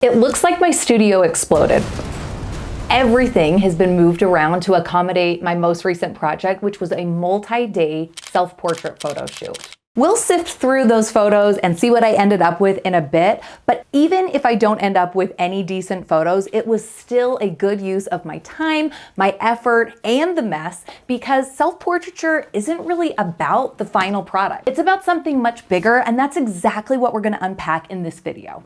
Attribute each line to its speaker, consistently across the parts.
Speaker 1: It looks like my studio exploded. Everything has been moved around to accommodate my most recent project, which was a multi-day self-portrait photo shoot. We'll sift through those photos and see what I ended up with in a bit, but even if I don't end up with any decent photos, it was still a good use of my time, my effort, and the mess, because self-portraiture isn't really about the final product. It's about something much bigger, and that's exactly what we're gonna unpack in this video.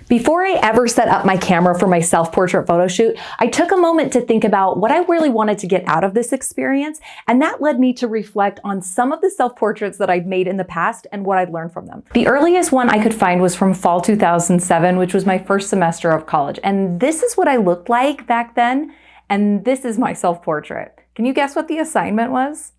Speaker 1: Before I ever set up my camera for my self-portrait photo shoot, I took a moment to think about what I really wanted to get out of this experience, and that led me to reflect on some of the self-portraits that I'd made in the past and what I'd learned from them. The earliest one I could find was from fall 2007, which was my first semester of college, and this is what I looked like back then, and this is my self-portrait. Can you guess what the assignment was?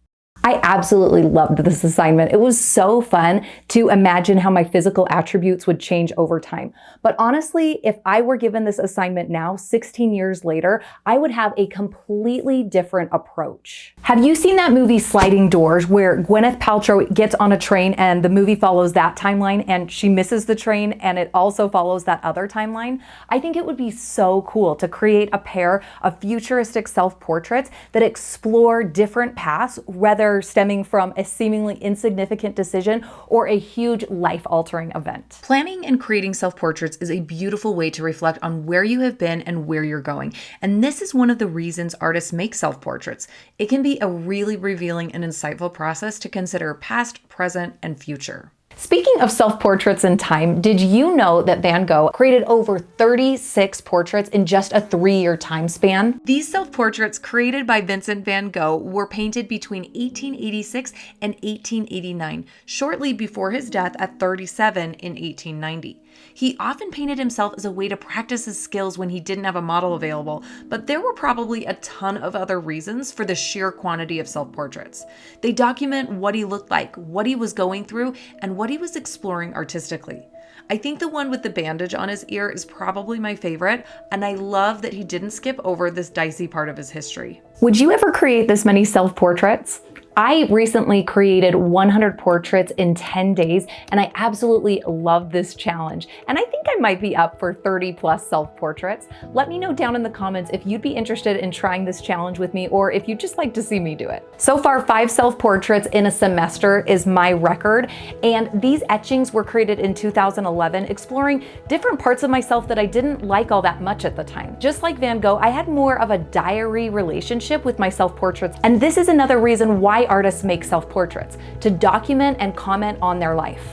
Speaker 1: I absolutely loved this assignment. It was so fun to imagine how my physical attributes would change over time. But honestly, if I were given this assignment now, 16 years later, I would have a completely different approach. Have you seen that movie Sliding Doors, where Gwyneth Paltrow gets on a train and the movie follows that timeline and she misses the train and it also follows that other timeline? I think it would be so cool to create a pair of futuristic self-portraits that explore different paths, whether stemming from a seemingly insignificant decision or a huge life-altering event. Planning and creating self-portraits is a beautiful way to reflect on where you have been and where you're going. And this is one of the reasons artists make self-portraits. It can be a really revealing and insightful process to consider past, present, and future. Speaking of self-portraits in time, did you know that Van Gogh created over 36 portraits in just a 3-year time span? These self-portraits created by Vincent van Gogh were painted between 1886 and 1889, shortly before his death at 37 in 1890. He often painted himself as a way to practice his skills when he didn't have a model available, but there were probably a ton of other reasons for the sheer quantity of self-portraits. They document what he looked like, what he was going through, and what he was exploring artistically. I think the one with the bandage on his ear is probably my favorite, and I love that he didn't skip over this dicey part of his history. Would you ever create this many self-portraits? I recently created 100 portraits in 10 days, and I absolutely love this challenge. And I think I might be up for 30 plus self-portraits. Let me know down in the comments if you'd be interested in trying this challenge with me, or if you'd just like to see me do it. So far, 5 self-portraits in a semester is my record, and these etchings were created in 2011, exploring different parts of myself that I didn't like all that much at the time. Just like Van Gogh, I had more of a diary relationship with my self-portraits, and this is another reason why artists make self-portraits, to document and comment on their life.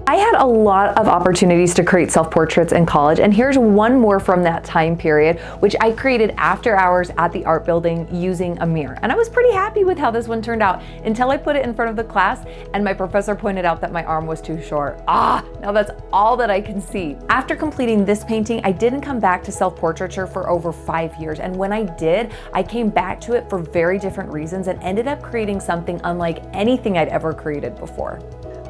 Speaker 1: I had a lot of opportunities to create self-portraits in college, and here's one more from that time period, which I created after hours at the art building using a mirror. And I was pretty happy with how this one turned out until I put it in front of the class and my professor pointed out that my arm was too short. Now that's all that I can see. After completing this painting, I didn't come back to self-portraiture for over 5 years. And when I did, I came back to it for very different reasons and ended up creating something unlike anything I'd ever created before.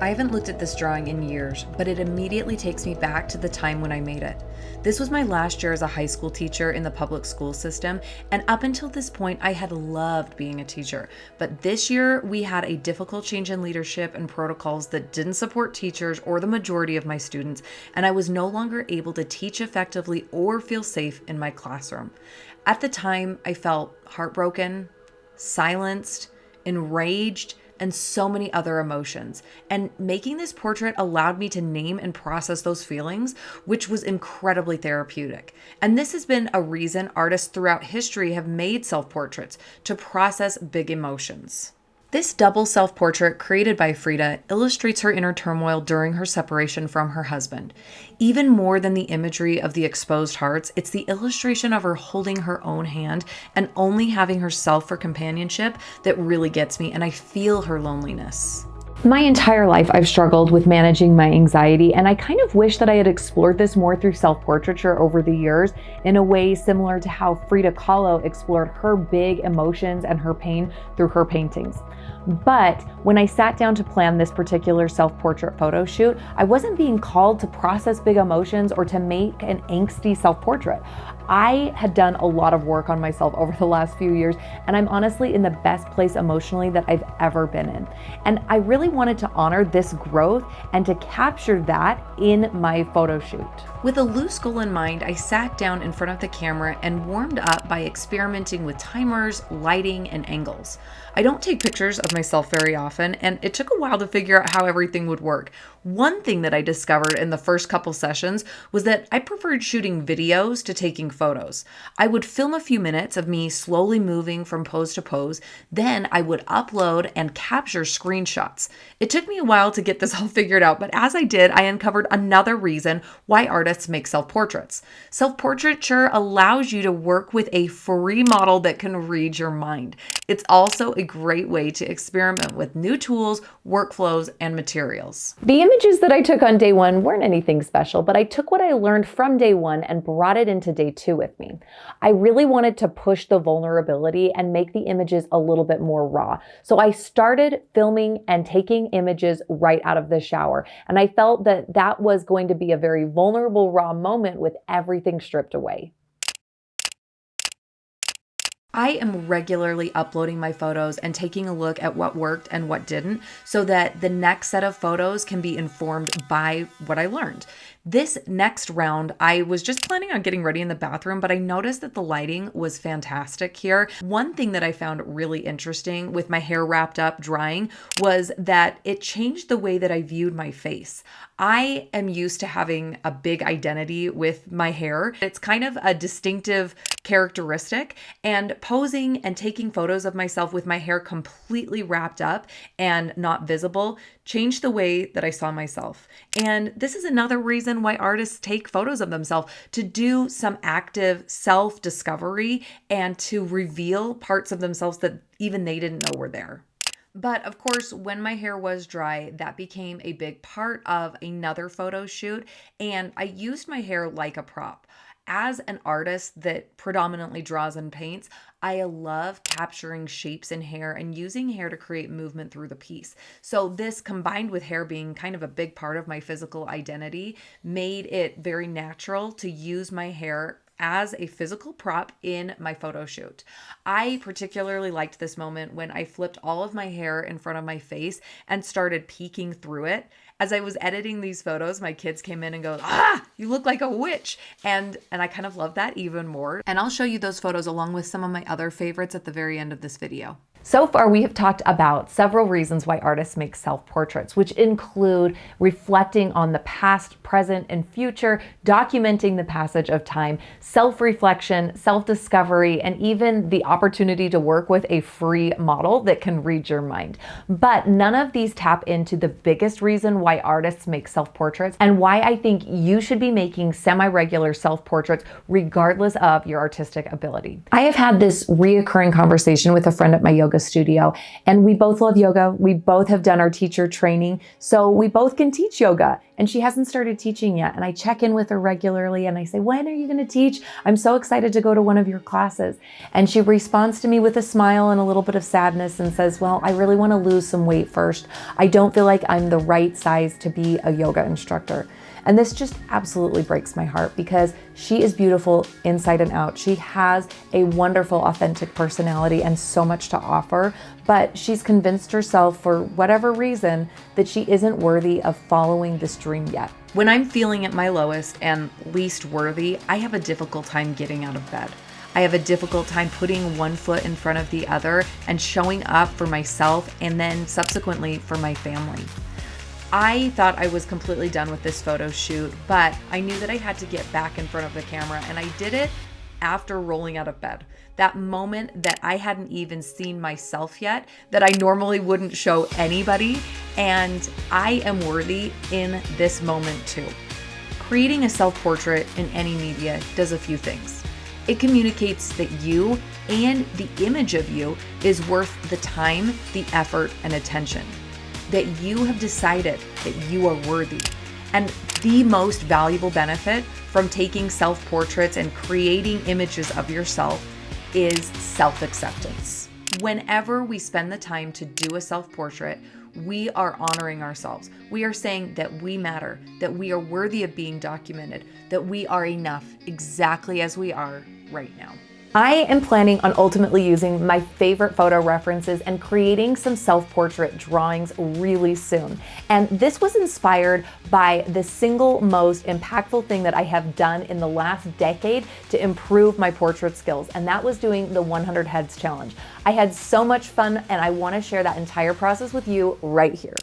Speaker 1: I haven't looked at this drawing in years, but it immediately takes me back to the time when I made it. This was my last year as a high school teacher in the public school system, and up until this point, I had loved being a teacher. But this year, we had a difficult change in leadership and protocols that didn't support teachers or the majority of my students, and I was no longer able to teach effectively or feel safe in my classroom. At the time, I felt heartbroken, silenced, enraged, and so many other emotions. And making this portrait allowed me to name and process those feelings, which was incredibly therapeutic. And this has been a reason artists throughout history have made self-portraits, to process big emotions. This double self-portrait created by Frida illustrates her inner turmoil during her separation from her husband. Even more than the imagery of the exposed hearts, it's the illustration of her holding her own hand and only having herself for companionship that really gets me, and I feel her loneliness. My entire life, I've struggled with managing my anxiety, and I kind of wish that I had explored this more through self-portraiture over the years in a way similar to how Frida Kahlo explored her big emotions and her pain through her paintings. But when I sat down to plan this particular self-portrait photo shoot, I wasn't being called to process big emotions or to make an angsty self-portrait. I had done a lot of work on myself over the last few years, and I'm honestly in the best place emotionally that I've ever been in. And I really wanted to honor this growth and to capture that in my photo shoot. With a loose goal in mind, I sat down in front of the camera and warmed up by experimenting with timers, lighting, and angles. I don't take pictures of myself very often, and it took a while to figure out how everything would work. One thing that I discovered in the first couple sessions was that I preferred shooting videos to taking photos. I would film a few minutes of me slowly moving from pose to pose, then I would upload and capture screenshots. It took me a while to get this all figured out, but as I did, I uncovered another reason why artists make self-portraits. Self-portraiture allows you to work with a free model that can read your mind. It's also a great way to experiment with new tools, workflows, and materials. The images that I took on day one weren't anything special, but I took what I learned from day one and brought it into day two with me. I really wanted to push the vulnerability and make the images a little bit more raw. So I started filming and taking images right out of the shower. And I felt that that was going to be a very vulnerable, raw moment with everything stripped away. I am regularly uploading my photos and taking a look at what worked and what didn't so that the next set of photos can be informed by what I learned. This next round, I was just planning on getting ready in the bathroom, but I noticed that the lighting was fantastic here. One thing that I found really interesting with my hair wrapped up drying was that it changed the way that I viewed my face. I am used to having a big identity with my hair. It's kind of a distinctive characteristic, and posing and taking photos of myself with my hair completely wrapped up and not visible changed the way that I saw myself. And this is another reason why artists take photos of themselves, to do some active self-discovery and to reveal parts of themselves that even they didn't know were there. But of course, when my hair was dry, that became a big part of another photo shoot, and I used my hair like a prop. As an artist that predominantly draws and paints, I love capturing shapes in hair and using hair to create movement through the piece. So this, combined with hair being kind of a big part of my physical identity, made it very natural to use my hair as a physical prop in my photo shoot. I particularly liked this moment when I flipped all of my hair in front of my face and started peeking through it. As I was editing these photos, my kids came in and go, "Ah, you look like a witch." And I kind of love that even more. And I'll show you those photos along with some of my other favorites at the very end of this video. So far, we have talked about several reasons why artists make self-portraits, which include reflecting on the past, present, and future, documenting the passage of time, self-reflection, self-discovery, and even the opportunity to work with a free model that can read your mind. But none of these tap into the biggest reason why artists make self-portraits and why I think you should be making semi-regular self-portraits regardless of your artistic ability. I have had this reoccurring conversation with a friend at my yoga studio, and we both love yoga. We both have done our teacher training, so we both can teach yoga, and she hasn't started teaching yet. And I check in with her regularly and I say, "When are you going to teach? I'm so excited to go to one of your classes." And she responds to me with a smile and a little bit of sadness and says, "Well, I really want to lose some weight first. I don't feel like I'm the right size to be a yoga instructor." And this just absolutely breaks my heart because she is beautiful inside and out. She has a wonderful, authentic personality and so much to offer, but she's convinced herself for whatever reason that she isn't worthy of following this dream yet. When I'm feeling at my lowest and least worthy, I have a difficult time getting out of bed. I have a difficult time putting one foot in front of the other and showing up for myself and then subsequently for my family. I thought I was completely done with this photo shoot, but I knew that I had to get back in front of the camera, and I did it after rolling out of bed. That moment that I hadn't even seen myself yet, that I normally wouldn't show anybody, and I am worthy in this moment too. Creating a self-portrait in any media does a few things. It communicates that you and the image of you is worth the time, the effort, and attention. That you have decided that you are worthy. And the most valuable benefit from taking self-portraits and creating images of yourself is self-acceptance. Whenever we spend the time to do a self-portrait, we are honoring ourselves. We are saying that we matter, that we are worthy of being documented, that we are enough exactly as we are right now. I am planning on ultimately using my favorite photo references and creating some self-portrait drawings really soon. And this was inspired by the single most impactful thing that I have done in the last decade to improve my portrait skills, and that was doing the 100 Heads Challenge. I had so much fun, and I want to share that entire process with you right here.